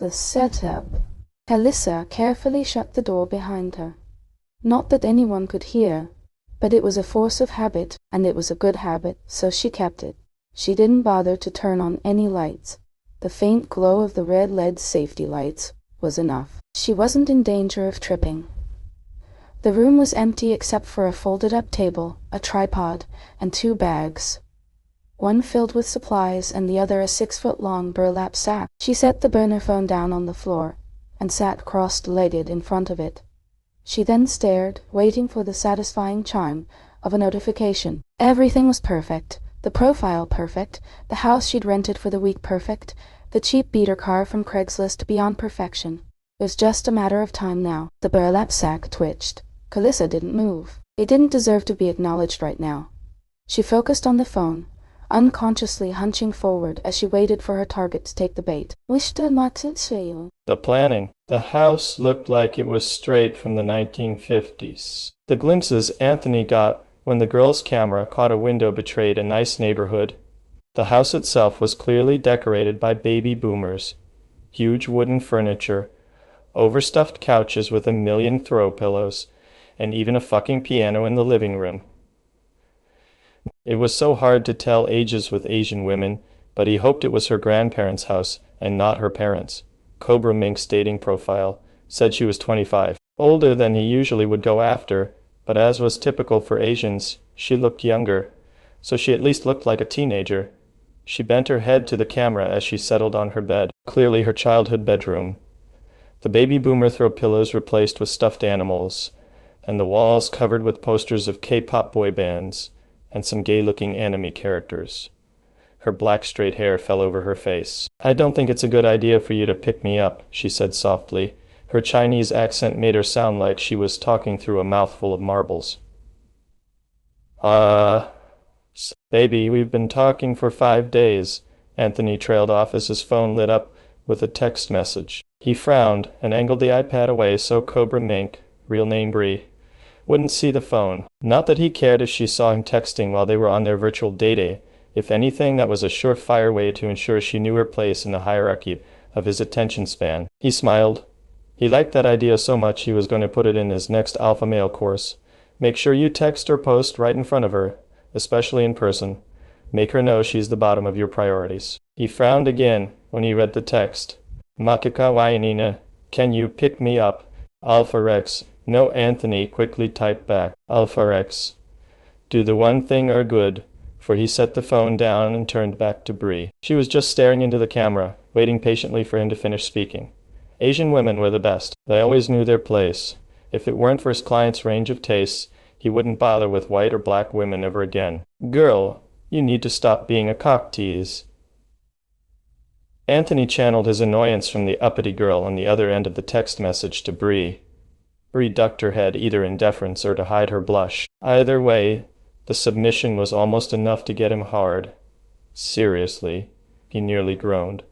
The setup. Calissa carefully shut the door behind her. Not that anyone could hear, but it was a force of habit, and it was a good habit, so she kept it. She didn't bother to turn on any lights. The faint glow of the red LED safety lights was enough. She wasn't in danger of tripping. The room was empty except for a folded-up table, a tripod, and 2 bags. One filled with supplies and the other a 6-foot-long burlap sack. She set the burner phone down on the floor and sat cross-legged in front of it. She then stared, waiting for the satisfying chime of a notification. Everything was perfect. The profile perfect, the house she'd rented for the week perfect, the cheap beater car from Craigslist beyond perfection. It was just a matter of time now. The burlap sack twitched. Calissa didn't move. It didn't deserve to be acknowledged right now. She focused on the phone, unconsciously hunching forward as she waited for her target to take the bait. The planning. The house looked like it was straight from the 1950s. The glimpses Anthony got when the girl's camera caught a window betrayed a nice neighborhood. The house itself was clearly decorated by baby boomers. Huge wooden furniture, overstuffed couches with a million throw pillows, and even a fucking piano in the living room. It was so hard to tell ages with Asian women, but he hoped it was her grandparents' house and not her parents'. Cobra Mink's dating profile said she was 25, older than he usually would go after, but as was typical for Asians, she looked younger, so she at least looked like a teenager. She bent her head to the camera as she settled on her bed, clearly her childhood bedroom. The baby boomer throw pillows replaced with stuffed animals, and the walls covered with posters of K-pop boy bands and some gay-looking anime characters. Her black straight hair fell over her face. "I don't think it's a good idea for you to pick me up," she said softly. Her Chinese accent made her sound like she was talking through a mouthful of marbles. Baby, we've been talking for 5 days," Anthony trailed off as his phone lit up with a text message. He frowned and angled the iPad away so Cobra Mink, real name Bree, wouldn't see the phone. Not that he cared if she saw him texting while they were on their virtual date. If anything, that was a surefire way to ensure she knew her place in the hierarchy of his attention span. He smiled. He liked that idea so much he was going to put it in his next alpha male course. Make sure you text or post right in front of her, especially in person. Make her know she's the bottom of your priorities. He frowned again when he read the text. "Makika Wainina, can you pick me up? Alpha Rex." "No," Anthony quickly typed back. "Alpha Rex. Do the one thing or good," for he set the phone down and turned back to Bree. She was just staring into the camera, waiting patiently for him to finish speaking. Asian women were the best. They always knew their place. If it weren't for his client's range of tastes, he wouldn't bother with white or black women ever again. "Girl, you need to stop being a cock tease." Anthony channeled his annoyance from the uppity girl on the other end of the text message to Bree. Bree ducked her head either in deference or to hide her blush. Either way, the submission was almost enough to get him hard. "Seriously," he nearly groaned.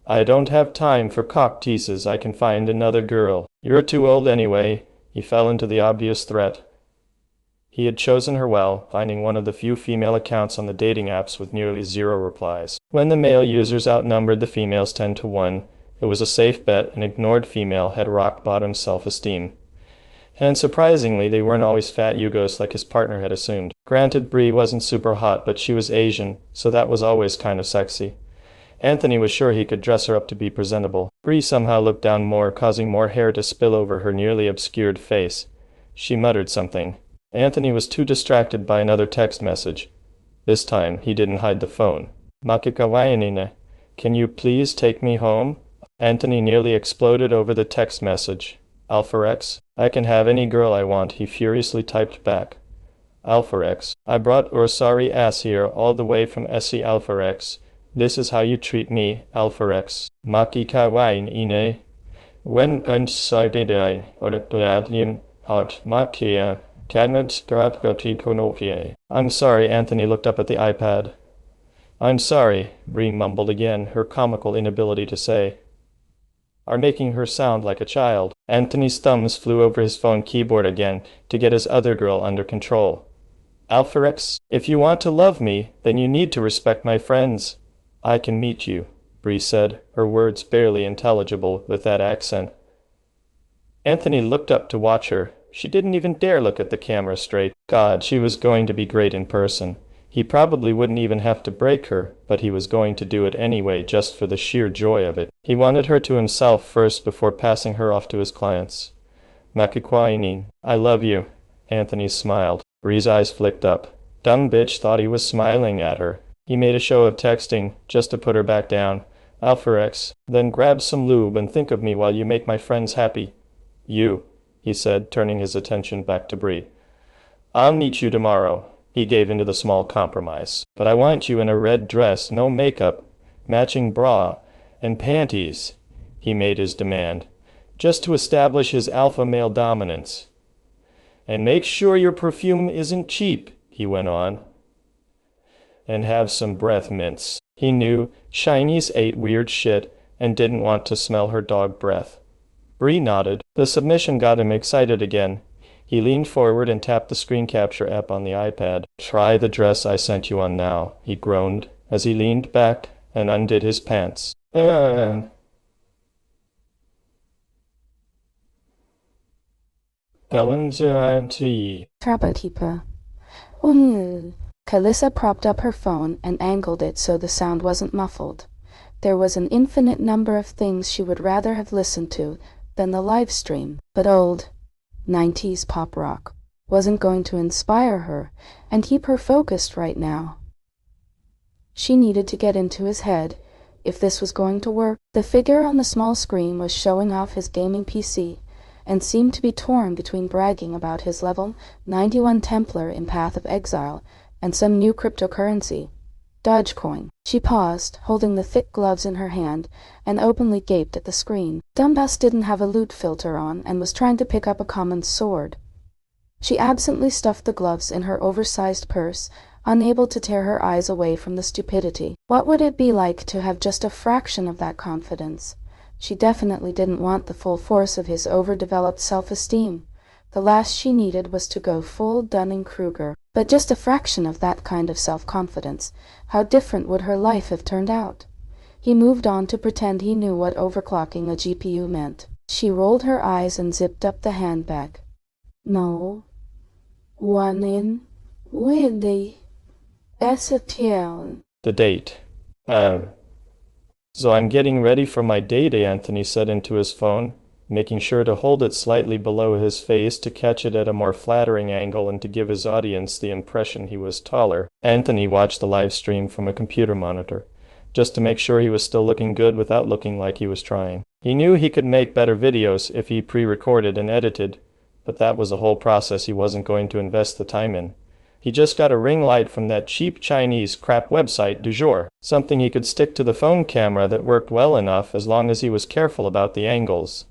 "I don't have time for cock teases. I can find another girl." "You're too old anyway." He fell into the obvious threat. He had chosen her well, finding one of the few female accounts on the dating apps with nearly 0 replies. When the male users outnumbered the females 10 to 1, it was a safe bet an ignored female had rock-bottom self-esteem. And surprisingly, they weren't always fat yugos like his partner had assumed. Granted, Bree wasn't super hot, but she was Asian, so that was always kind of sexy. Anthony was sure he could dress her up to be presentable. Bree somehow looked down more, causing more hair to spill over her nearly obscured face. She muttered something. Anthony was too distracted by another text message. This time, he didn't hide the phone. "Makika Wainina, can you please take me home?" Anthony nearly exploded over the text message. "Alpha Rex, I can have any girl I want," he furiously typed back. "Alpha Rex, I brought your sorry ass here all the way from SC Alpha Rex. This is how you treat me, Alpha Rex." "Makika Wainina, when undecided I ordered hot makia. "I'm sorry," Anthony looked up at the iPad. "I'm sorry," Bree mumbled again, her comical inability to say. Are making her sound like a child. Anthony's thumbs flew over his phone keyboard again to get his other girl under control. "Alpha Rex, if you want to love me, then you need to respect my friends." "I can meet you," Bree said, her words barely intelligible with that accent. Anthony looked up to watch her. She didn't even dare look at the camera straight. God, she was going to be great in person. He probably wouldn't even have to break her, but he was going to do it anyway just for the sheer joy of it. He wanted her to himself first before passing her off to his clients. Makikwainin, I love you. Anthony smiled. Bree's eyes flicked up. Dumb bitch thought he was smiling at her. He made a show of texting, just to put her back down. Alpharex, then grab some lube and think of me while you make my friends happy. You, he said, turning his attention back to Bree. I'll meet you tomorrow. He gave into the small compromise. But I want you in a red dress, no makeup, matching bra, and panties, he made his demand, just to establish his alpha male dominance. And make sure your perfume isn't cheap, he went on. And have some breath mints. He knew Chinese ate weird shit and didn't want to smell her dog breath. Bree nodded. The submission got him excited again. He leaned forward and tapped the screen capture app on the iPad. Try the dress I sent you on now, he groaned, as he leaned back and undid his pants. Trapper. Calissa propped up her phone and angled it so the sound wasn't muffled. There was an infinite number of things she would rather have listened to than the live stream, but old 90s pop rock wasn't going to inspire her and keep her focused right now. She needed to get into his head if this was going to work. The figure on the small screen was showing off his gaming PC and seemed to be torn between bragging about his level 91 Templar in Path of Exile and some new cryptocurrency, Dogecoin. She paused, holding the thick gloves in her hand, and openly gaped at the screen. Dumbass didn't have a loot filter on and was trying to pick up a common sword. She absently stuffed the gloves in her oversized purse, unable to tear her eyes away from the stupidity. What would it be like to have just a fraction of that confidence? She definitely didn't want the full force of his overdeveloped self-esteem. The last she needed was to go full Dunning-Kruger. But just a fraction of that kind of self-confidence. How different would her life have turned out? He moved on to pretend he knew what overclocking a GPU meant. She rolled her eyes and zipped up the handbag. No. One in. Windy. STL. The date. So I'm getting ready for my date, Anthony said into his phone, making sure to hold it slightly below his face to catch it at a more flattering angle and to give his audience the impression he was taller. Anthony watched the live stream from a computer monitor, just to make sure he was still looking good without looking like he was trying. He knew he could make better videos if he pre-recorded and edited, but that was a whole process he wasn't going to invest the time in. He just got a ring light from that cheap Chinese crap website du jour, something he could stick to the phone camera that worked well enough as long as he was careful about the angles.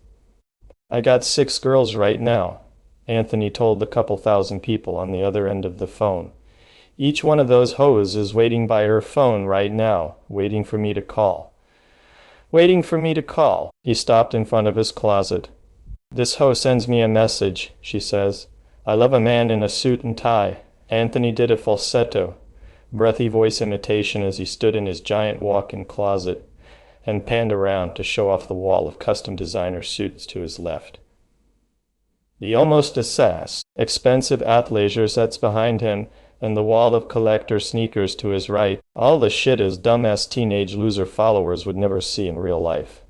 I got 6 girls right now, Anthony told the couple thousand people on the other end of the phone. Each one of those hoes is waiting by her phone right now, waiting for me to call. Waiting for me to call. He stopped in front of his closet. This hoe sends me a message, she says. I love a man in a suit and tie. Anthony did a falsetto, breathy voice imitation as he stood in his giant walk-in closet and panned around to show off the wall of custom designer suits to his left. The almost assess, expensive athleisure sets behind him, and the wall of collector sneakers to his right, all the shit his dumbass teenage loser followers would never see in real life.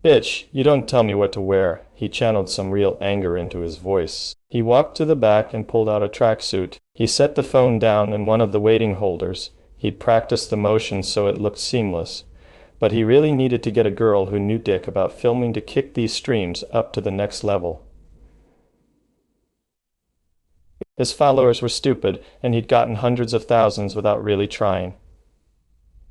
Bitch, you don't tell me what to wear. He channeled some real anger into his voice. He walked to the back and pulled out a tracksuit. He set the phone down in one of the waiting holders. He'd practiced the motion so it looked seamless. But he really needed to get a girl who knew dick about filming to kick these streams up to the next level. His followers were stupid, and he'd gotten hundreds of thousands without really trying.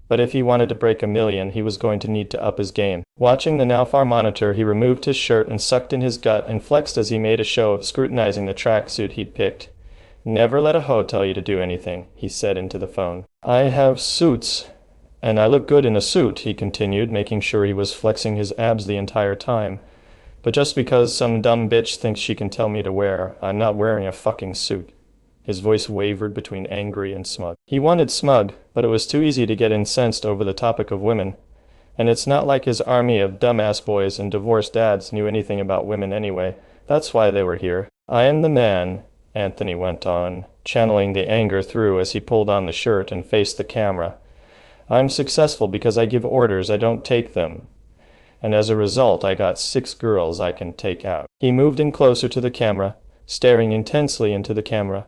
But if he wanted to break 1 million, he was going to need to up his game. Watching the now far monitor, he removed his shirt and sucked in his gut and flexed as he made a show of scrutinizing the tracksuit he'd picked. Never let a hoe tell you to do anything, he said into the phone. I have suits. And I look good in a suit, he continued, making sure he was flexing his abs the entire time. But just because some dumb bitch thinks she can tell me to wear, I'm not wearing a fucking suit. His voice wavered between angry and smug. He wanted smug, but it was too easy to get incensed over the topic of women. And it's not like his army of dumbass boys and divorced dads knew anything about women anyway. That's why they were here. I am the man, Anthony went on, channeling the anger through as he pulled on the shirt and faced the camera. I'm successful because I give orders, I don't take them. And as a result, I got 6 girls I can take out. He moved in closer to the camera, staring intensely into the camera.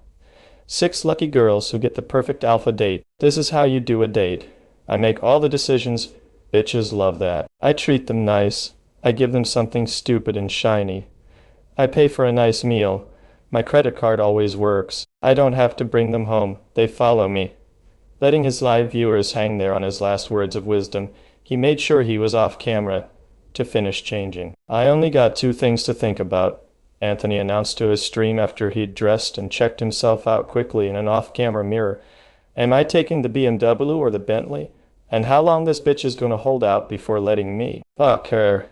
6 lucky girls who get the perfect alpha date. This is how you do a date. I make all the decisions. Bitches love that. I treat them nice. I give them something stupid and shiny. I pay for a nice meal. My credit card always works. I don't have to bring them home. They follow me. Letting his live viewers hang there on his last words of wisdom, he made sure he was off camera to finish changing. I only got 2 things to think about, Anthony announced to his stream after he'd dressed and checked himself out quickly in an off-camera mirror. Am I taking the BMW or the Bentley? And how long this bitch is gonna hold out before letting me? Fuck her.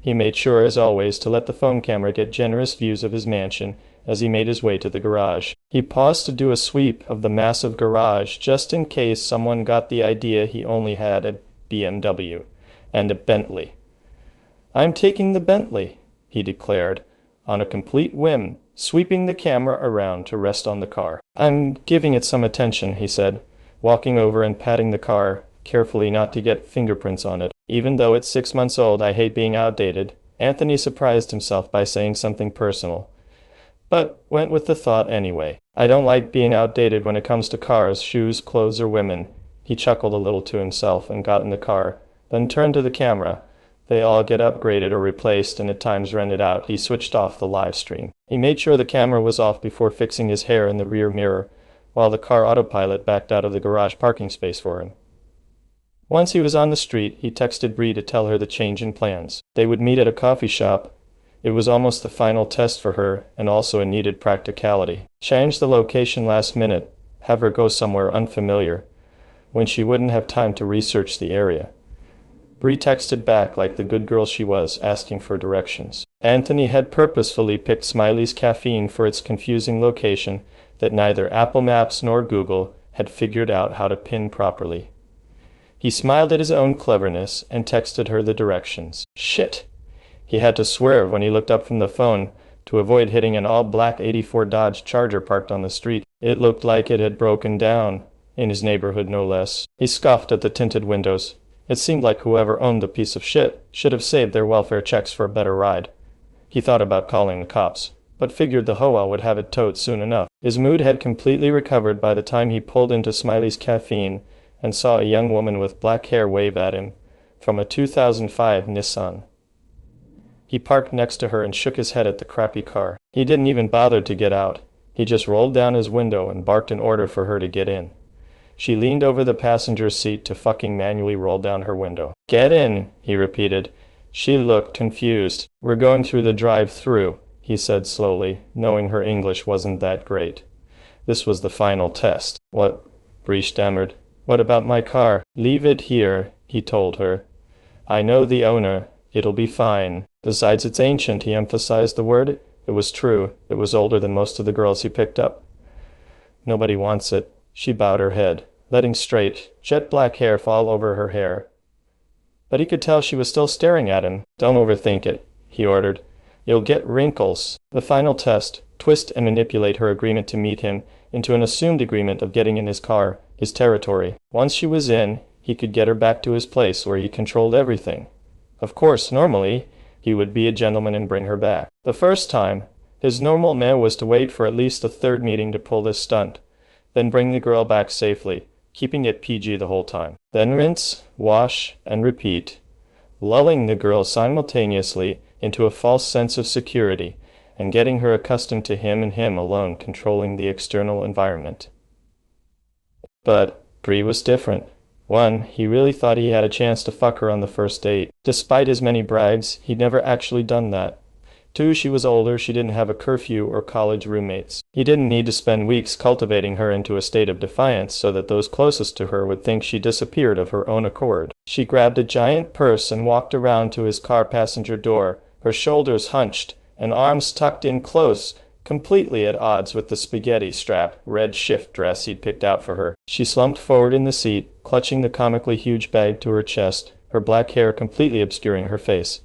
He made sure, as always, to let the phone camera get generous views of his mansion as he made his way to the garage. He paused to do a sweep of the massive garage just in case someone got the idea he only had a BMW and a Bentley. I'm taking the Bentley, he declared, on a complete whim, sweeping the camera around to rest on the car. I'm giving it some attention, he said, walking over and patting the car carefully not to get fingerprints on it. Even though it's 6 months old, I hate being outdated. Anthony surprised himself by saying something personal, but went with the thought anyway. I don't like being outdated when it comes to cars, shoes, clothes, or women. He chuckled a little to himself and got in the car, then turned to the camera. They all get upgraded or replaced and at times rented out. He switched off the live stream. He made sure the camera was off before fixing his hair in the rear mirror, while the car autopilot backed out of the garage parking space for him. Once he was on the street, he texted Bree to tell her the change in plans. They would meet at a coffee shop. It was almost the final test for her, and also a needed practicality. Change the location last minute, have her go somewhere unfamiliar, when she wouldn't have time to research the area. Bree texted back like the good girl she was, asking for directions. Anthony had purposefully picked Smiley's Caffeine for its confusing location that neither Apple Maps nor Google had figured out how to pin properly. He smiled at his own cleverness and texted her the directions. Shit! He had to swerve when he looked up from the phone to avoid hitting an all-black '84 Dodge Charger parked on the street. It looked like it had broken down, in his neighborhood no less. He scoffed at the tinted windows. It seemed like whoever owned the piece of shit should have saved their welfare checks for a better ride. He thought about calling the cops, but figured the Hoa would have it towed soon enough. His mood had completely recovered by the time he pulled into Smiley's Caffeine and saw a young woman with black hair wave at him from a 2005 Nissan. He parked next to her and shook his head at the crappy car. He didn't even bother to get out. He just rolled down his window and barked an order for her to get in. She leaned over the passenger seat to fucking manually roll down her window. Get in, he repeated. She looked confused. We're going through the drive-through, he said slowly, knowing her English wasn't that great. This was the final test. What? Bree stammered. What about my car? Leave it here, he told her. I know the owner. It'll be fine. Besides, it's ancient, he emphasized the word. It was true. It was older than most of the girls he picked up. Nobody wants it. She bowed her head, letting straight, jet-black hair fall over her hair. But he could tell she was still staring at him. Don't overthink it, he ordered. You'll get wrinkles. The final test, twist and manipulate her agreement to meet him into an assumed agreement of getting in his car, his territory. Once she was in, he could get her back to his place where he controlled everything. Of course, normally, he would be a gentleman and bring her back. The first time, his normal mea was to wait for at least a third meeting to pull this stunt, then bring the girl back safely, keeping it PG the whole time. Then rinse, wash, and repeat, lulling the girl simultaneously into a false sense of security and getting her accustomed to him and him alone controlling the external environment. But Bree was different. 1, he really thought he had a chance to fuck her on the first date. Despite his many brags, he'd never actually done that. 2, she was older, she didn't have a curfew or college roommates. He didn't need to spend weeks cultivating her into a state of defiance so that those closest to her would think she disappeared of her own accord. She grabbed a giant purse and walked around to his car passenger door, her shoulders hunched and arms tucked in close, completely at odds with the spaghetti strap, red shift dress he'd picked out for her. She slumped forward in the seat, clutching the comically huge bag to her chest, her black hair completely obscuring her face.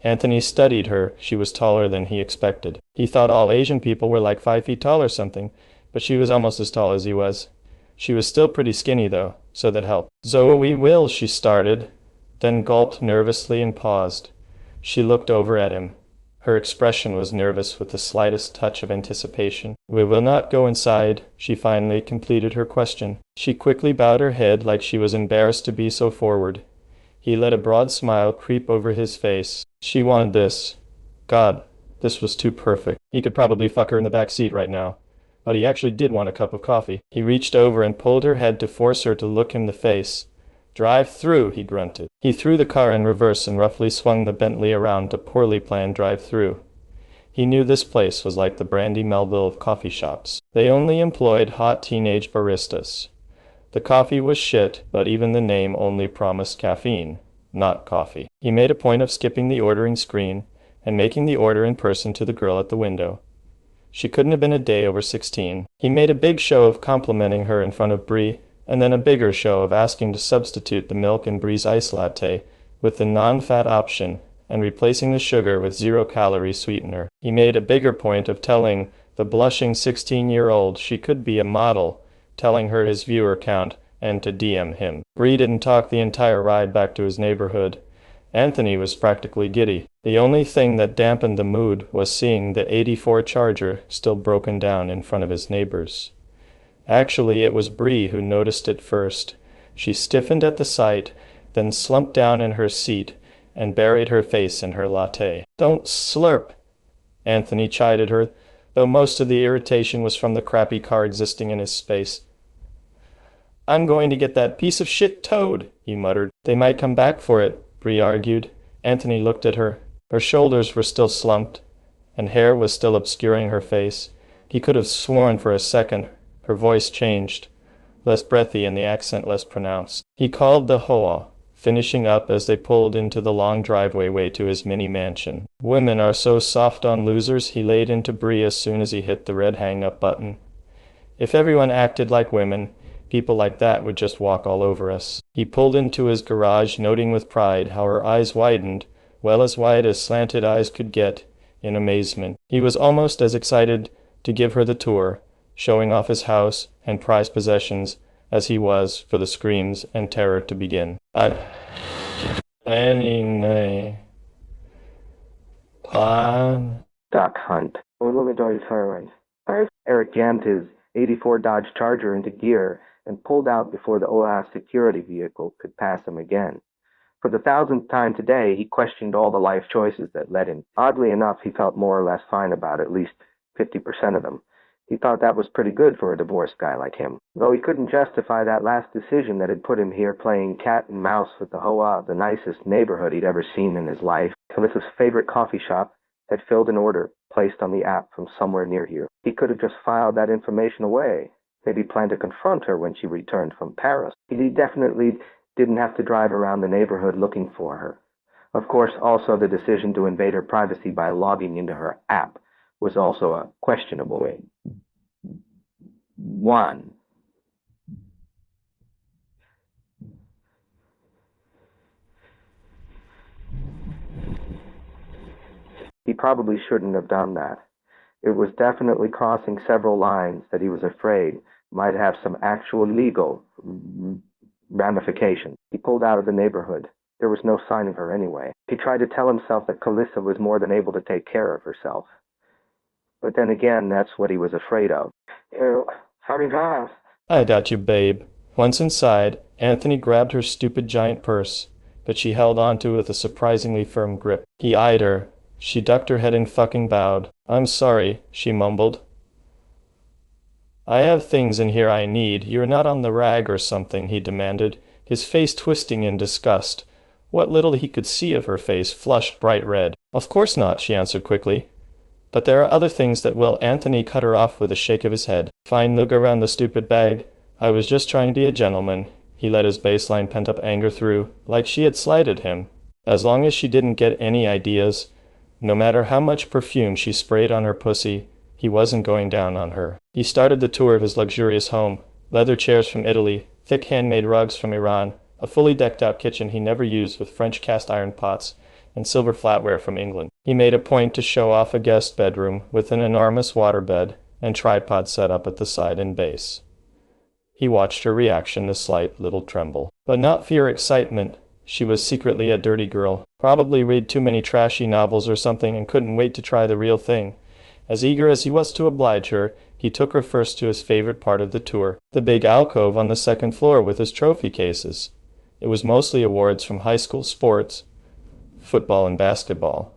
Anthony studied her. She was taller than he expected. He thought all Asian people were like 5 feet tall or something, but she was almost as tall as he was. She was still pretty skinny, though, so that helped. "So we will," she started, then gulped nervously and paused. She looked over at him. Her expression was nervous with the slightest touch of anticipation. "We will not go inside," she finally completed her question. She quickly bowed her head like she was embarrassed to be so forward. He let a broad smile creep over his face. She wanted this. God, this was too perfect. He could probably fuck her in the back seat right now. But he actually did want a cup of coffee. He reached over and pulled her head to force her to look him in the face. "Drive through," he grunted. He threw the car in reverse and roughly swung the Bentley around a poorly planned drive-through. He knew this place was like the Brandy Melville of coffee shops. They only employed hot teenage baristas. The coffee was shit, but even the name only promised caffeine, not coffee. He made a point of skipping the ordering screen and making the order in person to the girl at the window. She couldn't have been a day over 16. He made a big show of complimenting her in front of Bree, and then a bigger show of asking to substitute the milk in Bree's ice latte with the non-fat option and replacing the sugar with 0-calorie sweetener. He made a bigger point of telling the blushing 16-year-old she could be a model, telling her his viewer count, and to DM him. Bree didn't talk the entire ride back to his neighborhood. Anthony was practically giddy. The only thing that dampened the mood was seeing the '84 Charger still broken down in front of his neighbors. Actually, it was Bree who noticed it first. She stiffened at the sight, then slumped down in her seat and buried her face in her latte. "Don't slurp," Anthony chided her, though most of the irritation was from the crappy car existing in his space. "I'm going to get that piece of shit towed," he muttered. "They might come back for it," Bree argued. Anthony looked at her. Her shoulders were still slumped, and hair was still obscuring her face. He could have sworn for a second her voice changed, less breathy and the accent less pronounced. He called the hoa, finishing up as they pulled into the long driveway way to his mini mansion. "Women are so soft on losers," he laid into Bree as soon as he hit the red hang-up button. "If everyone acted like women, people like that would just walk all over us." He pulled into his garage, noting with pride how her eyes widened, well as wide as slanted eyes could get, in amazement. He was almost as excited to give her the tour, showing off his house and prized possessions, as he was for the screams and terror to begin. Plan. Duck hunt. Eric jammed his '84 Dodge Charger into gear and pulled out before the OAS security vehicle could pass him again. For the 1000th time today, he questioned all the life choices that led him. Oddly enough, he felt more or less fine about at least 50% of them. He thought that was pretty good for a divorced guy like him. Though he couldn't justify that last decision that had put him here playing cat and mouse with the hoa of the nicest neighborhood he'd ever seen in his life. Calissa's favorite coffee shop had filled an order placed on the app from somewhere near here. He could have just filed that information away. Maybe planned to confront her when she returned from Paris. He definitely didn't have to drive around the neighborhood looking for her. Of course, also the decision to invade her privacy by logging into her app was also a questionable one. He probably shouldn't have done that. It was definitely crossing several lines that he was afraid might have some actual legal ramifications. He pulled out of the neighborhood. There was no sign of her anyway. He tried to tell himself that Calissa was more than able to take care of herself. But then again, that's what he was afraid of. "I got you, babe." Once inside, Anthony grabbed her stupid giant purse, but she held onto it with a surprisingly firm grip. He eyed her. She ducked her head and fucking bowed. "I'm sorry," she mumbled. "I have things in here I need. You're not on the rag or something," he demanded, his face twisting in disgust. What little he could see of her face flushed bright red. "Of course not," she answered quickly. "But there are other things that will." Anthony cut her off with a shake of his head. "Fine, look around the stupid bag. I was just trying to be a gentleman." He let his baseline pent-up anger through, like she had slighted him. As long as she didn't get any ideas, no matter how much perfume she sprayed on her pussy, he wasn't going down on her. He started the tour of his luxurious home. Leather chairs from Italy, thick handmade rugs from Iran, a fully decked-out kitchen he never used with French cast-iron pots and silver flatware from England. He made a point to show off a guest bedroom with an enormous waterbed and tripod set up at the side and base. He watched her reaction, a slight little tremble. But not fear, excitement. She was secretly a dirty girl. Probably read too many trashy novels or something and couldn't wait to try the real thing. As eager as he was to oblige her, he took her first to his favorite part of the tour, the big alcove on the second floor with his trophy cases. It was mostly awards from high school sports, football and basketball.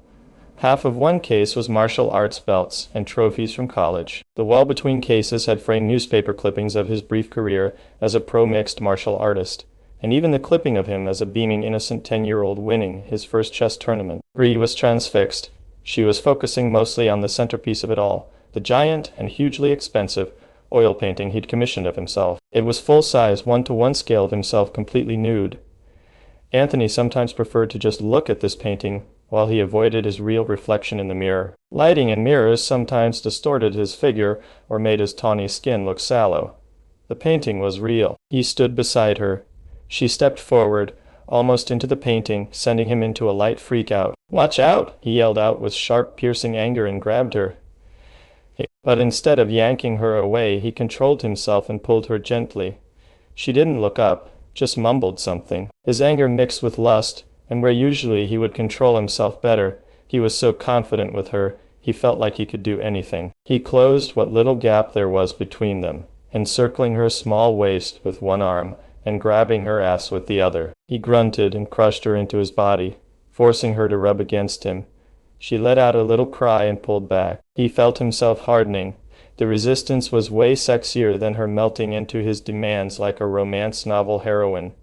Half of one case was martial arts belts and trophies from college. The wall between cases had framed newspaper clippings of his brief career as a pro mixed martial artist, and even the clipping of him as a beaming innocent 10-year-old winning his first chess tournament. Bree was transfixed. She was focusing mostly on the centerpiece of it all, the giant and hugely expensive oil painting he'd commissioned of himself. It was full-size, 1-to-1 scale of himself completely nude. Anthony sometimes preferred to just look at this painting while he avoided his real reflection in the mirror. Lighting and mirrors sometimes distorted his figure or made his tawny skin look sallow. The painting was real. He stood beside her. She stepped forward, almost into the painting, sending him into a light freak-out. "Watch out!" he yelled out with sharp, piercing anger and grabbed her. But instead of yanking her away, he controlled himself and pulled her gently. She didn't look up, just mumbled something. His anger mixed with lust, and where usually he would control himself better, he was so confident with her, he felt like he could do anything. He closed what little gap there was between them, encircling her small waist with one arm and grabbing her ass with the other. He grunted and crushed her into his body, forcing her to rub against him. She let out a little cry and pulled back. He felt himself hardening. The resistance was way sexier than her melting into his demands like a romance novel heroine.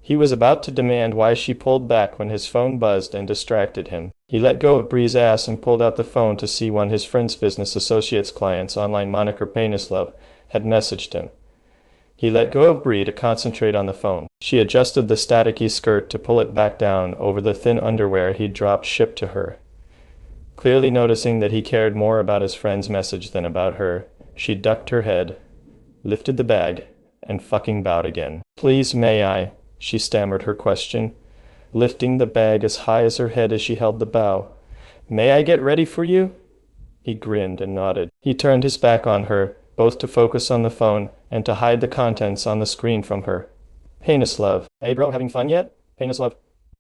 He was about to demand why she pulled back when his phone buzzed and distracted him. He let go of Bree's ass and pulled out the phone to see one of his friend's business associates' clients, online moniker Penislove, had messaged him. He let go of Bree to concentrate on the phone. She adjusted the staticky skirt to pull it back down over the thin underwear he'd dropped shipped to her. Clearly noticing that he cared more about his friend's message than about her, she ducked her head, lifted the bag, and fucking bowed again. "Please, may I?" she stammered her question, lifting the bag as high as her head as she held the bow. "May I get ready for you?" He grinned and nodded. He turned his back on her, both to focus on the phone and to hide the contents on the screen from her. "Penislove. Hey bro, having fun yet? Penislove."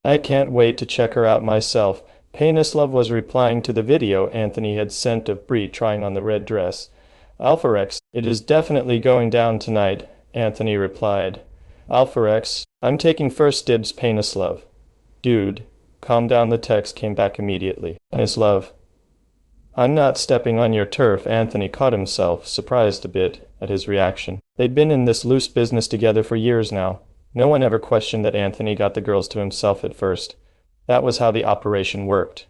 "I can't wait to check her out myself." Penislove was replying to the video Anthony had sent of Bree trying on the red dress. "Alpharex, it is definitely going down tonight," Anthony replied. "Alpharex, I'm taking first dibs, Penislove." "Dude, calm down." The text came back immediately. "Penislove, I'm not stepping on your turf." Anthony caught himself, surprised a bit at his reaction. They'd been in this loose business together for years now. No one ever questioned that Anthony got the girls to himself at first. That was how the operation worked.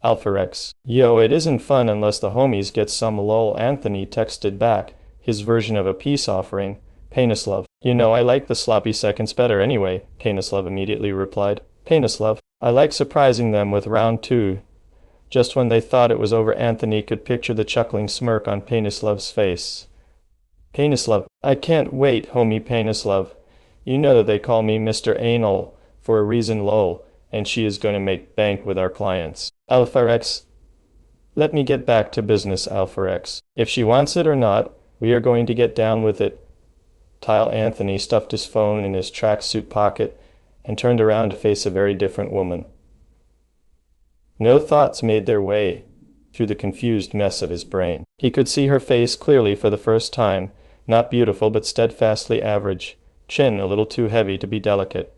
"Alpharex, yo, it isn't fun unless the homies get some lol." Anthony texted back, his version of a peace offering. "Penislove, you know I like the sloppy seconds better anyway," Penislove immediately replied. "Penislove, I like surprising them with round two." Just when they thought it was over, Anthony could picture the chuckling smirk on Penislove's face. "Penislove, I can't wait, homie Penislove. You know they call me Mr. Anal for a reason, lol, and she is going to make bank with our clients." "Alpharex, let me get back to business, Alpharex. If she wants it or not, we are going to get down with it." Tile Anthony stuffed his phone in his tracksuit pocket and turned around to face a very different woman. No thoughts made their way through the confused mess of his brain. He could see her face clearly for the first time, not beautiful but steadfastly average, chin a little too heavy to be delicate,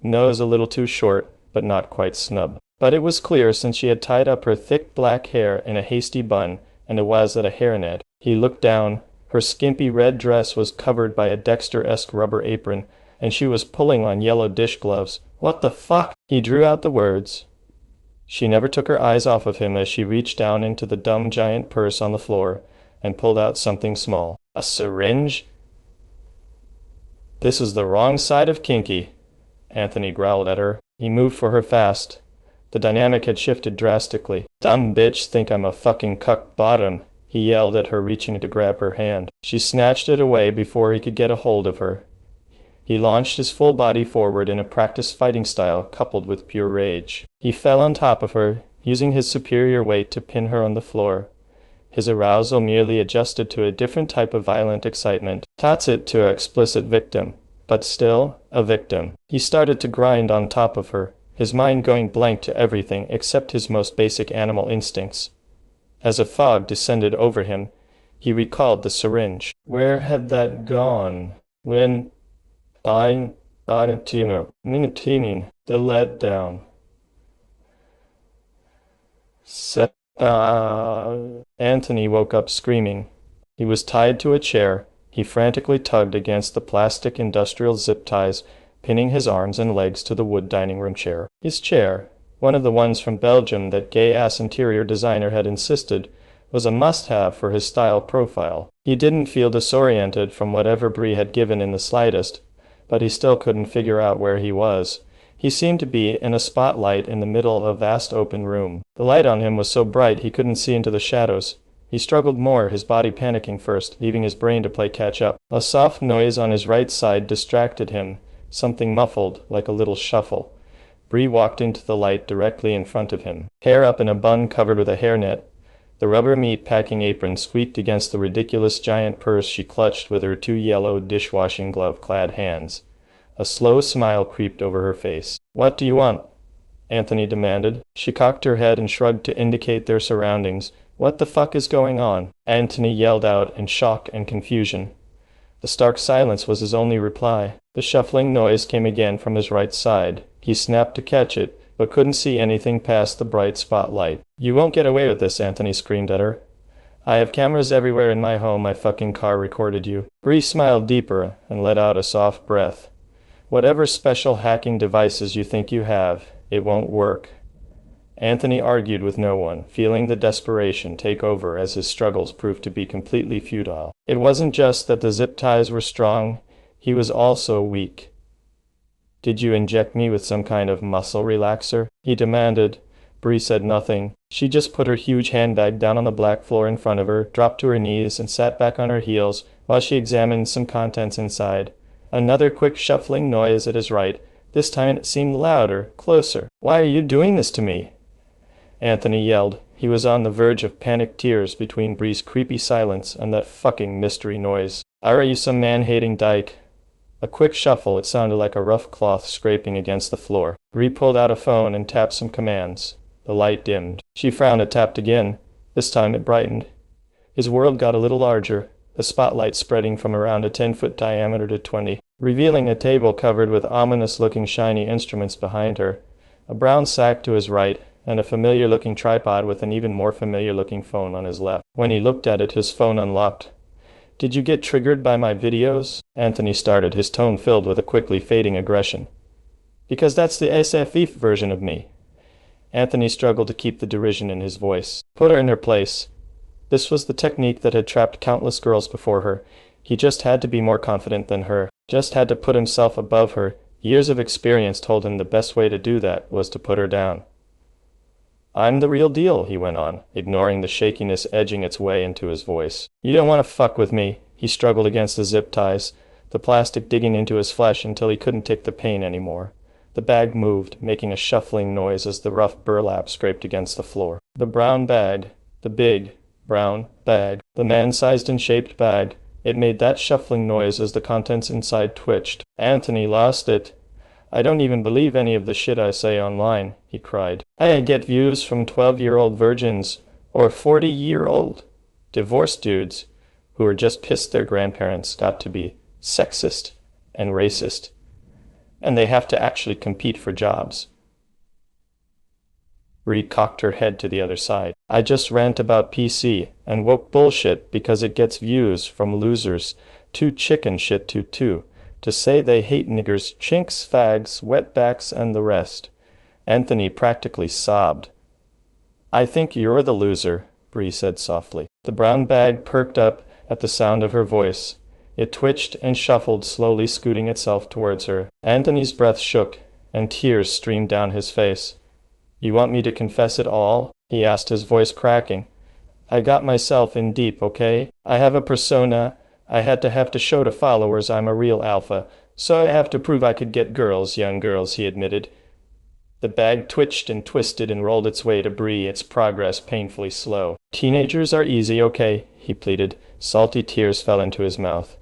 nose a little too short but not quite snub. But it was clear, since she had tied up her thick black hair in a hasty bun and it was at a hairnet. He looked down. Her skimpy red dress was covered by a Dexter-esque rubber apron, and she was pulling on yellow dish gloves. "What the fuck?" He drew out the words. She never took her eyes off of him as she reached down into the dumb giant purse on the floor and pulled out something small. "A syringe?" "This is the wrong side of kinky," Anthony growled at her. He moved for her fast. The dynamic had shifted drastically. "Dumb bitch, think I'm a fucking cuck bottom," he yelled at her, reaching to grab her hand. She snatched it away before he could get a hold of her. He launched his full body forward in a practiced fighting style coupled with pure rage. He fell on top of her, using his superior weight to pin her on the floor. His arousal merely adjusted to a different type of violent excitement. That's it to an explicit victim, but still a victim. He started to grind on top of her, his mind going blank to everything except his most basic animal instincts. As a fog descended over him, he recalled the syringe. Where had that gone? When the letdown. Anthony woke up screaming. He was tied to a chair. He frantically tugged against the plastic industrial zip ties, pinning his arms and legs to the wood dining room chair. His chair, one of the ones from Belgium that gay-ass interior designer had insisted, was a must-have for his style profile. He didn't feel disoriented from whatever Bree had given in the slightest, but he still couldn't figure out where he was. He seemed to be in a spotlight in the middle of a vast open room. The light on him was so bright he couldn't see into the shadows. He struggled more, his body panicking first, leaving his brain to play catch-up. A soft noise on his right side distracted him, something muffled, like a little shuffle. Bree walked into the light directly in front of him. Hair up in a bun covered with a hairnet, the rubber meat-packing apron squeaked against the ridiculous giant purse she clutched with her 2 yellow dishwashing glove-clad hands. A slow smile creeped over her face. "What do you want?" Anthony demanded. She cocked her head and shrugged to indicate their surroundings. "What the fuck is going on?" Anthony yelled out in shock and confusion. The stark silence was his only reply. The shuffling noise came again from his right side. He snapped to catch it, but couldn't see anything past the bright spotlight. "You won't get away with this," Anthony screamed at her. "I have cameras everywhere in my home. My fucking car recorded you." Bree smiled deeper and let out a soft breath. "Whatever special hacking devices you think you have, it won't work." Anthony argued with no one, feeling the desperation take over as his struggles proved to be completely futile. It wasn't just that the zip ties were strong, he was also weak. "Did you inject me with some kind of muscle relaxer?" he demanded. Bree said nothing. She just put her huge handbag down on the black floor in front of her, dropped to her knees, and sat back on her heels while she examined some contents inside. Another quick shuffling noise at his right. This time it seemed louder, closer. "Why are you doing this to me?" Anthony yelled. He was on the verge of panicked tears between Bree's creepy silence and that fucking mystery noise. "Are you some man-hating dyke?" A quick shuffle, it sounded like a rough cloth scraping against the floor. Bree pulled out a phone and tapped some commands. The light dimmed. She frowned and tapped again. This time it brightened. His world got a little larger, the spotlight spreading from around a 10-foot diameter to 20, revealing a table covered with ominous-looking shiny instruments behind her, a brown sack to his right, and a familiar-looking tripod with an even more familiar-looking phone on his left. When he looked at it, his phone unlocked. "Did you get triggered by my videos?" Anthony started, his tone filled with a quickly fading aggression. "Because that's the SFE version of me." Anthony struggled to keep the derision in his voice. "Put her in her place." This was the technique that had trapped countless girls before her. He just had to be more confident than her, just had to put himself above her. Years of experience told him the best way to do that was to put her down. "I'm the real deal," he went on, ignoring the shakiness edging its way into his voice. "You don't want to fuck with me." He struggled against the zip ties, the plastic digging into his flesh until he couldn't take the pain anymore. The bag moved, making a shuffling noise as the rough burlap scraped against the floor. The brown bag, the big, brown bag, the man-sized and shaped bag, it made that shuffling noise as the contents inside twitched. Anthony lost it. "I don't even believe any of the shit I say online," he cried. "I get views from 12-year-old virgins, or 40-year-old divorced dudes, who are just pissed their grandparents got to be sexist and racist, and they have to actually compete for jobs." Bree cocked her head to the other side. "I just rant about PC and woke bullshit because it gets views from losers, too chicken shit to say they hate niggers, chinks, fags, wetbacks, and the rest." Anthony practically sobbed. "I think you're the loser," Bree said softly. The brown bag perked up at the sound of her voice. It twitched and shuffled, slowly scooting itself towards her. Anthony's breath shook, and tears streamed down his face. "You want me to confess it all?" he asked, his voice cracking. "I got myself in deep, okay? I have a persona. I had to show to followers I'm a real alpha, So I have to prove I could get girls, young girls, he admitted. The bag twitched and twisted and rolled its way to Bree, its progress painfully slow. Teenagers are easy, okay, he pleaded. Salty tears fell into his mouth.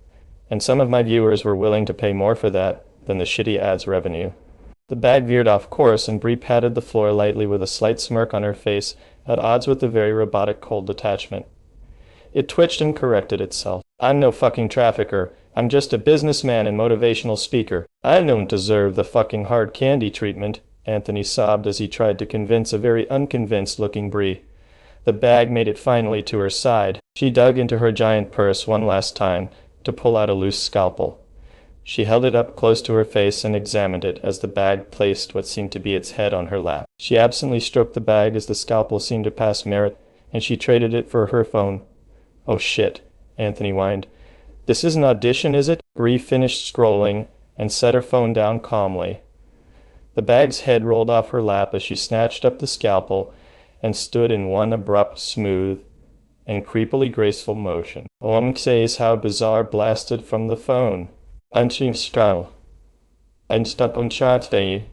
And some of my viewers were willing to pay more for that than the shitty ads revenue. The bag veered off course, and Bree patted the floor lightly with a slight smirk on her face, at odds with the very robotic cold detachment. It twitched and corrected itself. I'm no fucking trafficker. I'm just a businessman and motivational speaker. I don't deserve the fucking hard candy treatment, Anthony sobbed as he tried to convince a very unconvinced-looking Bree. The bag made it finally to her side. She dug into her giant purse one last time to pull out a loose scalpel. She held it up close to her face and examined it as the bag placed what seemed to be its head on her lap. She absently stroked the bag as the scalpel seemed to pass merit, and she traded it for her phone. Oh shit, Anthony whined. This is an audition, is it? Bree finished scrolling and set her phone down calmly. The bag's head rolled off her lap as she snatched up the scalpel and stood in one abrupt, smooth, and creepily graceful motion. Says how bizarre blasted from the phone. Unstyle. Unstaponstate.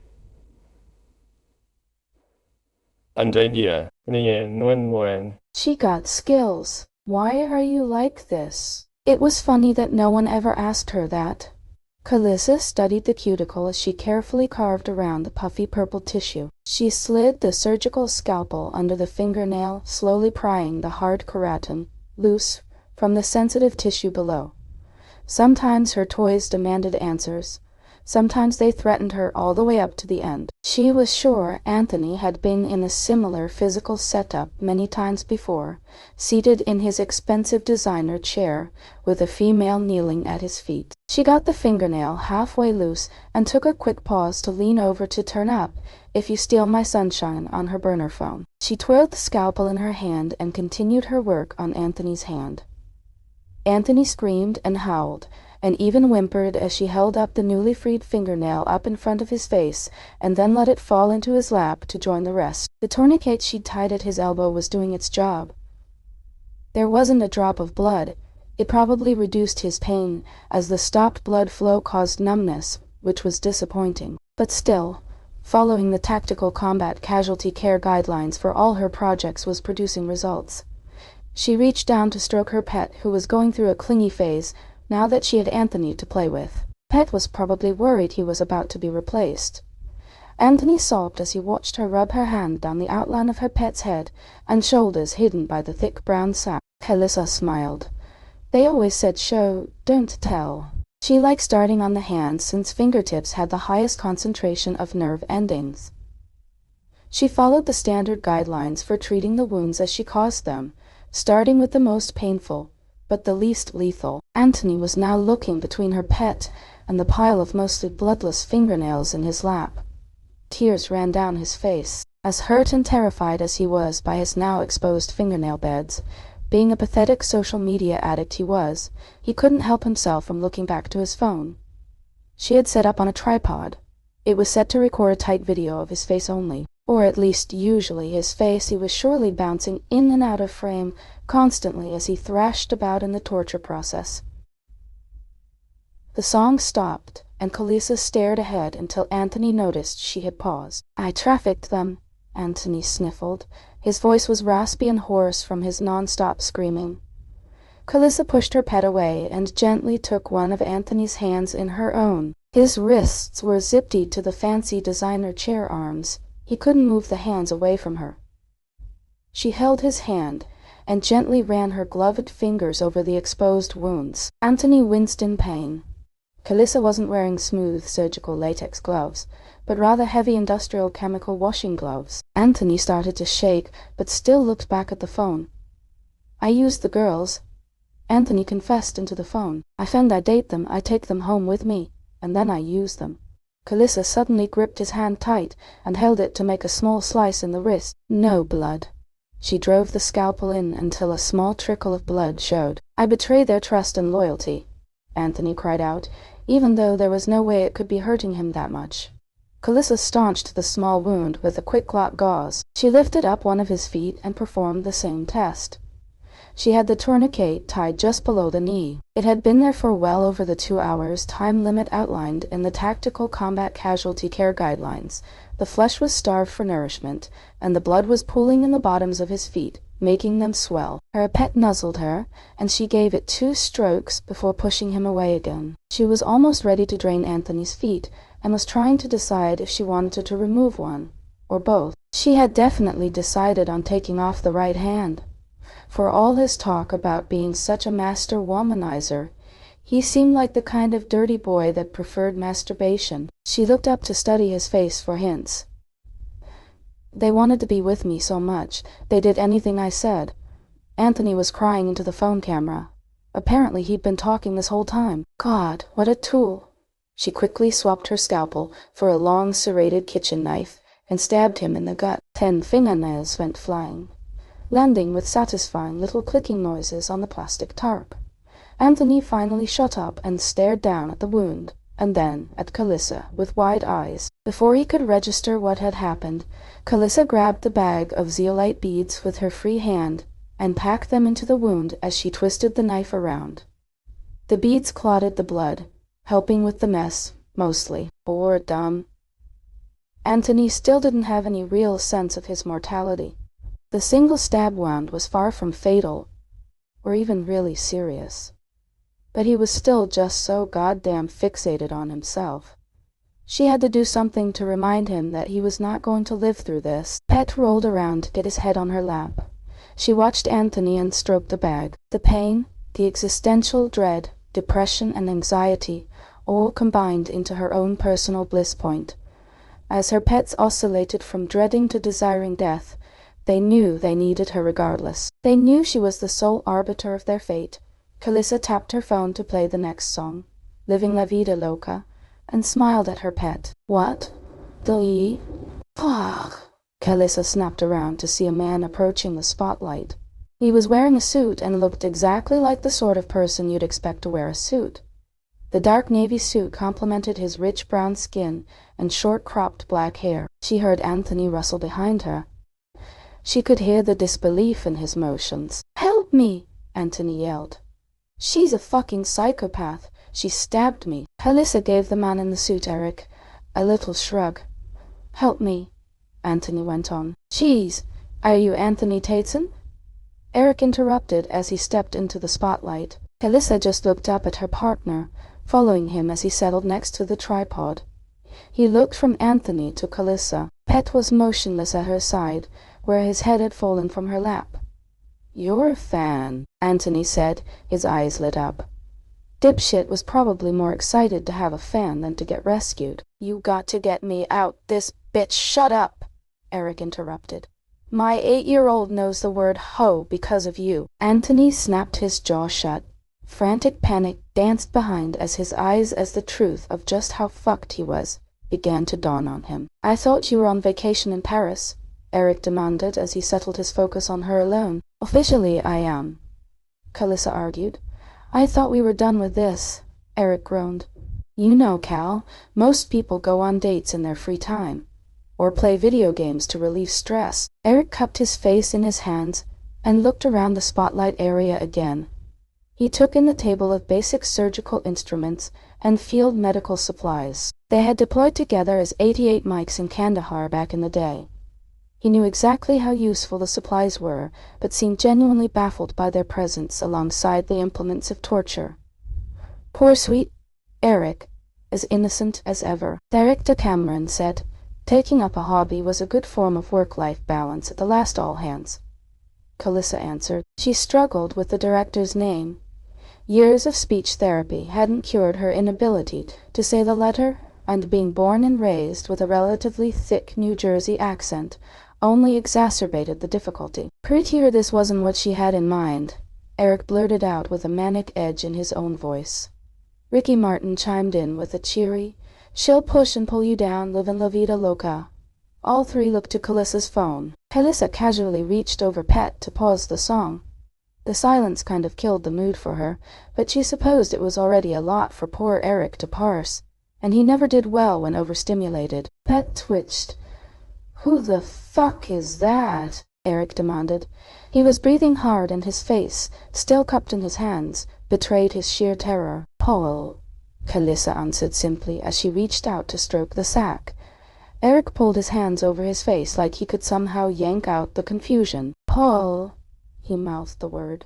She got skills. Why are you like this? It was funny that no one ever asked her that. Calissa studied the cuticle as she carefully carved around the puffy purple tissue. She slid the surgical scalpel under the fingernail, slowly prying the hard keratin loose from the sensitive tissue below. Sometimes her toys demanded answers. Sometimes they threatened her all the way up to the end. She was sure Anthony had been in a similar physical setup many times before, seated in his expensive designer chair with a female kneeling at his feet. She got the fingernail halfway loose and took a quick pause to lean over to turn up If You Steal My Sunshine on her burner phone. She twirled the scalpel in her hand and continued her work on Anthony's hand. Anthony screamed and howled, and even whimpered as she held up the newly freed fingernail up in front of his face and then let it fall into his lap to join the rest. The tourniquet she'd tied at his elbow was doing its job. There wasn't a drop of blood. It probably reduced his pain, as the stopped blood flow caused numbness, which was disappointing. But still, following the tactical combat casualty care guidelines for all her projects was producing results. She reached down to stroke her pet, who was going through a clingy phase now that she had Anthony to play with. Pet was probably worried he was about to be replaced. Anthony sobbed as he watched her rub her hand down the outline of her pet's head and shoulders hidden by the thick brown sack. Calissa smiled. They always said show, don't tell. She liked starting on the hands since fingertips had the highest concentration of nerve endings. She followed the standard guidelines for treating the wounds as she caused them, starting with the most painful, but the least lethal. Anthony was now looking between her pet and the pile of mostly bloodless fingernails in his lap. Tears ran down his face. As hurt and terrified as he was by his now exposed fingernail beds, being a pathetic social media addict he couldn't help himself from looking back to his phone. She had set up on a tripod. It was set to record a tight video of his face only. Or at least usually his face. He was surely bouncing in and out of frame constantly as he thrashed about in the torture process. The song stopped, and Calissa stared ahead until Anthony noticed she had paused. I trafficked them, Anthony sniffled. His voice was raspy and hoarse from his non-stop screaming. Calissa pushed her pet away and gently took one of Anthony's hands in her own. His wrists were zipped to the fancy designer chair arms. He couldn't move the hands away from her. She held his hand and gently ran her gloved fingers over the exposed wounds. Anthony winced in pain. Calissa wasn't wearing smooth surgical latex gloves, but rather heavy industrial chemical washing gloves. Anthony started to shake, but still looked back at the phone. I used the girls. Anthony confessed into the phone. I found I date them, I take them home with me, and then I use them. Calissa suddenly gripped his hand tight and held it to make a small slice in the wrist. No blood. She drove the scalpel in until a small trickle of blood showed. I betray their trust and loyalty, Anthony cried out, even though there was no way it could be hurting him that much. Calissa staunched the small wound with a quick clot gauze. She lifted up one of his feet and performed the same test. She had the tourniquet tied just below the knee. It had been there for well over the 2 hours time limit outlined in the Tactical Combat Casualty Care Guidelines. The flesh was starved for nourishment, and the blood was pooling in the bottoms of his feet, making them swell. Her pet nuzzled her, and she gave it 2 strokes before pushing him away again. She was almost ready to drain Anthony's feet, and was trying to decide if she wanted to remove one, or both. She had definitely decided on taking off the right hand. For all his talk about being such a master womanizer, he seemed like the kind of dirty boy that preferred masturbation. She looked up to study his face for hints. They wanted to be with me so much, they did anything I said. Anthony was crying into the phone camera. Apparently he'd been talking this whole time. God, what a tool. She quickly swapped her scalpel for a long serrated kitchen knife and stabbed him in the gut. 10 fingernails went flying, landing with satisfying little clicking noises on the plastic tarp. Anthony finally shut up and stared down at the wound, and then at Calissa with wide eyes. Before he could register what had happened, Calissa grabbed the bag of zeolite beads with her free hand and packed them into the wound as she twisted the knife around. The beads clotted the blood, helping with the mess, mostly. Poor dumb. Anthony still didn't have any real sense of his mortality. The single stab wound was far from fatal, or even really serious. But he was still just so goddamn fixated on himself. She had to do something to remind him that he was not going to live through this. Pet rolled around to get his head on her lap. She watched Anthony and stroked the bag. The pain, the existential dread, depression and anxiety all combined into her own personal bliss point. As her pets oscillated from dreading to desiring death, they knew they needed her regardless. They knew she was the sole arbiter of their fate. Calissa tapped her phone to play the next song, Living La Vida Loca, and smiled at her pet. What? The fuck? Calissa snapped around to see a man approaching the spotlight. He was wearing a suit and looked exactly like the sort of person you'd expect to wear a suit. The dark navy suit complemented his rich brown skin and short-cropped black hair. She heard Anthony rustle behind her. She could hear the disbelief in his motions. "Help me!" Anthony yelled. "She's a fucking psychopath. She stabbed me." Calissa gave the man in the suit, Eric, a little shrug. "Help me," Anthony went on. "Jeez, are you Anthony Tateson?" Eric interrupted as he stepped into the spotlight. Calissa just looked up at her partner, following him as he settled next to the tripod. He looked from Anthony to Calissa. Pet was motionless at her side, where his head had fallen from her lap. "You're a fan," Anthony said, his eyes lit up. Dipshit was probably more excited to have a fan than to get rescued. "You got to get me out this bitch." "Shut up," Eric interrupted. "My 8-year-old knows the word hoe because of you." Anthony snapped his jaw shut. Frantic panic danced behind as his eyes as the truth of just how fucked he was began to dawn on him. "I thought you were on vacation in Paris," Eric demanded as he settled his focus on her alone. "Officially, I am," Calissa argued. "I thought we were done with this," Eric groaned. "You know, Cal, most people go on dates in their free time, or play video games to relieve stress." Eric cupped his face in his hands and looked around the spotlight area again. He took in the table of basic surgical instruments and field medical supplies. They had deployed together as 88 mics in Kandahar back in the day. He knew exactly how useful the supplies were, but seemed genuinely baffled by their presence alongside the implements of torture. Poor sweet Eric, as innocent as ever. Director Cameron said taking up a hobby was a good form of work-life balance at the last all-hands. Calissa answered. She struggled with the director's name. Years of speech therapy hadn't cured her inability to say the letter, and being born and raised with a relatively thick New Jersey accent only exacerbated the difficulty. "Prettier this wasn't what she had in mind," Eric blurted out with a manic edge in his own voice. Ricky Martin chimed in with a cheery, "She'll push and pull you down, livin' la vida loca." All three looked to Calissa's phone. Calissa casually reached over Pet to pause the song. The silence kind of killed the mood for her, but she supposed it was already a lot for poor Eric to parse, and he never did well when overstimulated. Pet twitched. "Who the fuck is that?" Eric demanded. He was breathing hard and his face, still cupped in his hands, betrayed his sheer terror. Paul, Calissa answered simply as she reached out to stroke the sack. Eric pulled his hands over his face like he could somehow yank out the confusion. Paul, he mouthed the word.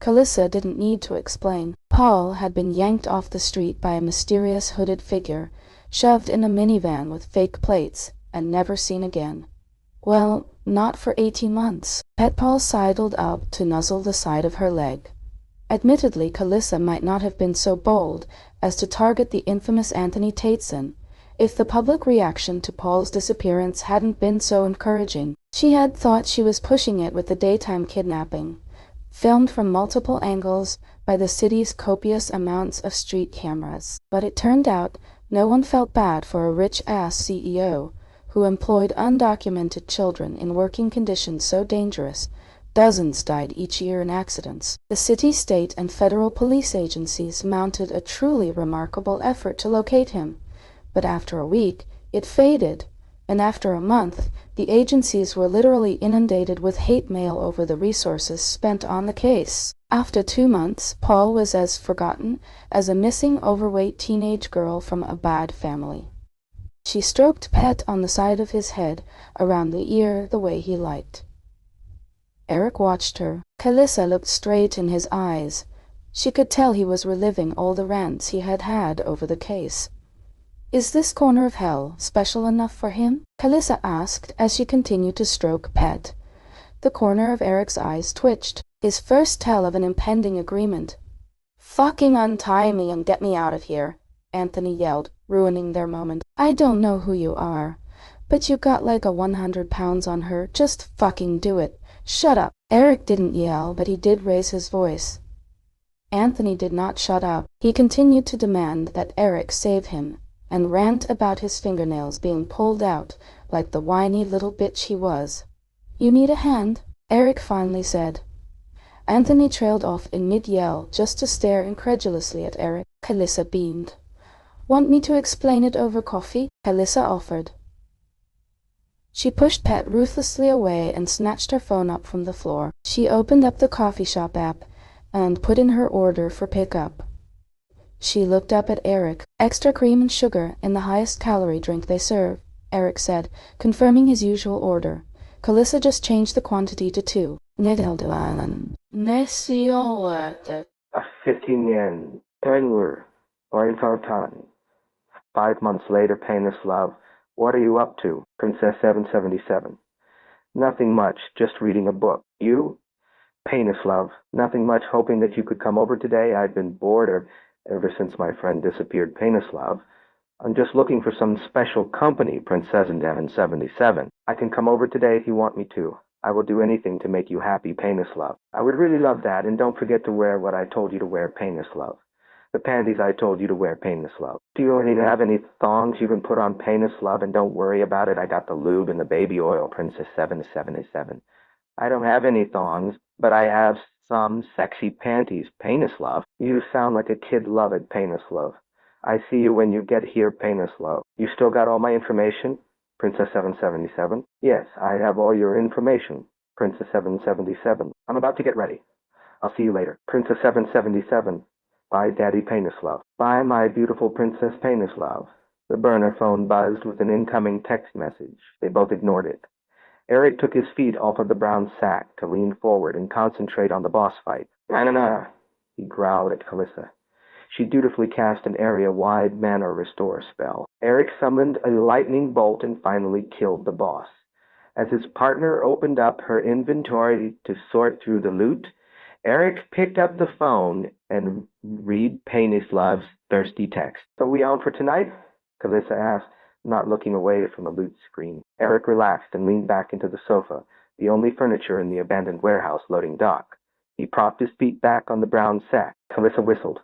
Calissa didn't need to explain. Paul had been yanked off the street by a mysterious hooded figure, shoved in a minivan with fake plates, and never seen again. Well, not for 18 months. Pet Paul sidled up to nuzzle the side of her leg. Admittedly, Calissa might not have been so bold as to target the infamous Anthony Tateson if the public reaction to Paul's disappearance hadn't been so encouraging. She had thought she was pushing it with the daytime kidnapping, filmed from multiple angles by the city's copious amounts of street cameras. But it turned out no one felt bad for a rich-ass CEO who employed undocumented children in working conditions so dangerous dozens died each year in accidents. The city, state, and federal police agencies mounted a truly remarkable effort to locate him. But after a week, it faded, and after a month, the agencies were literally inundated with hate mail over the resources spent on the case. After 2 months, Paul was as forgotten as a missing overweight teenage girl from a bad family. She stroked Pet on the side of his head, around the ear, the way he liked. Eric watched her. Calissa looked straight in his eyes. She could tell he was reliving all the rants he had had over the case. Is this corner of hell special enough for him? Calissa asked as she continued to stroke Pet. The corner of Eric's eyes twitched. His first tell of an impending agreement. Fucking untie me and get me out of here, Anthony yelled, ruining their moment. I don't know who you are, but you got like a 100 pounds on her. Just fucking do it. Shut up. Eric didn't yell, but he did raise his voice. Anthony did not shut up. He continued to demand that Eric save him, and rant about his fingernails being pulled out like the whiny little bitch he was. You need a hand? Eric finally said. Anthony trailed off in mid-yell just to stare incredulously at Eric. Calissa beamed. Want me to explain it over coffee? Calissa offered. She pushed Pet ruthlessly away and snatched her phone up from the floor. She opened up the coffee shop app and put in her order for pickup. She looked up at Eric. Extra cream and sugar in the highest calorie drink they serve, Eric said, confirming his usual order. Calissa just changed the quantity to 2. 15 yen. Tangler. Oriental. 5 months later, painless love. What are you up to? Princess 777. Nothing much, just reading a book. You? Painless love. Nothing much, hoping that you could come over today. I've been bored ever since my friend disappeared. Painless love. I'm just looking for some special company, Princess 777. I can come over today if you want me to. I will do anything to make you happy, Painless love. I would really love that, and don't forget to wear what I told you to wear, Painless love. The panties I told you to wear, Painless love. Do you already have any thongs you can put on, Painless love? And don't worry about it. I got the lube and the baby oil, Princess 777. I don't have any thongs, but I have some sexy panties, Painless love. You sound like a kid. Love it, Painless love. I see you when you get here, Painless love. You still got all my information, Princess 777? Yes, I have all your information, Princess 777. I'm about to get ready. I'll see you later, Princess 777. Bye, Daddy Painless love. Bye, my beautiful Princess Painless love. The burner phone buzzed with an incoming text message. They both ignored it. Eric took his feet off of the brown sack to lean forward and concentrate on the boss fight. Na, he growled at Calissa. She dutifully cast an area-wide mana restore spell. Eric summoned a lightning bolt and finally killed the boss. As his partner opened up her inventory to sort through the loot, Eric picked up the phone and read Painless Love's thirsty text. So we on for tonight? Calissa asked, not looking away from the loot screen. Eric relaxed and leaned back into the sofa, the only furniture in the abandoned warehouse loading dock. He propped his feet back on the brown sack. Calissa whistled.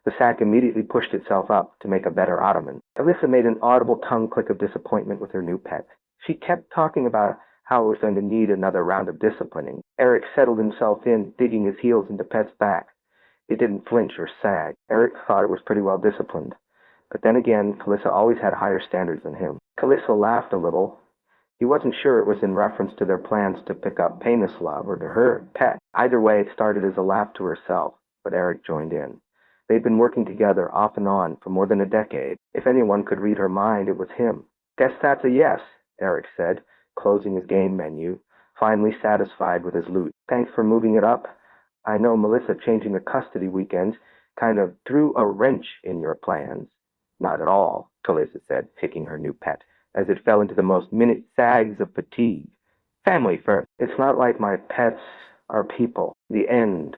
The sack immediately pushed itself up to make a better ottoman. Calissa made an audible tongue click of disappointment with her new pet. She kept talking about how it was going to need another round of disciplining. Eric settled himself in, digging his heels into Pet's back. It didn't flinch or sag. Eric thought it was pretty well disciplined. But then again, Calissa always had higher standards than him. Calissa laughed a little. He wasn't sure it was in reference to their plans to pick up Painislav or to her pet. Either way, it started as a laugh to herself, but Eric joined in. They'd been working together off and on for more than a decade. If anyone could read her mind, it was him. Guess that's a yes, Eric said, closing his game menu, finally satisfied with his loot. Thanks for moving it up. I know Melissa changing the custody weekends kind of threw a wrench in your plans. Not at all, Talissa said, picking her new pet, as it fell into the most minute sags of fatigue. Family first. It's not like my pets are people. The end.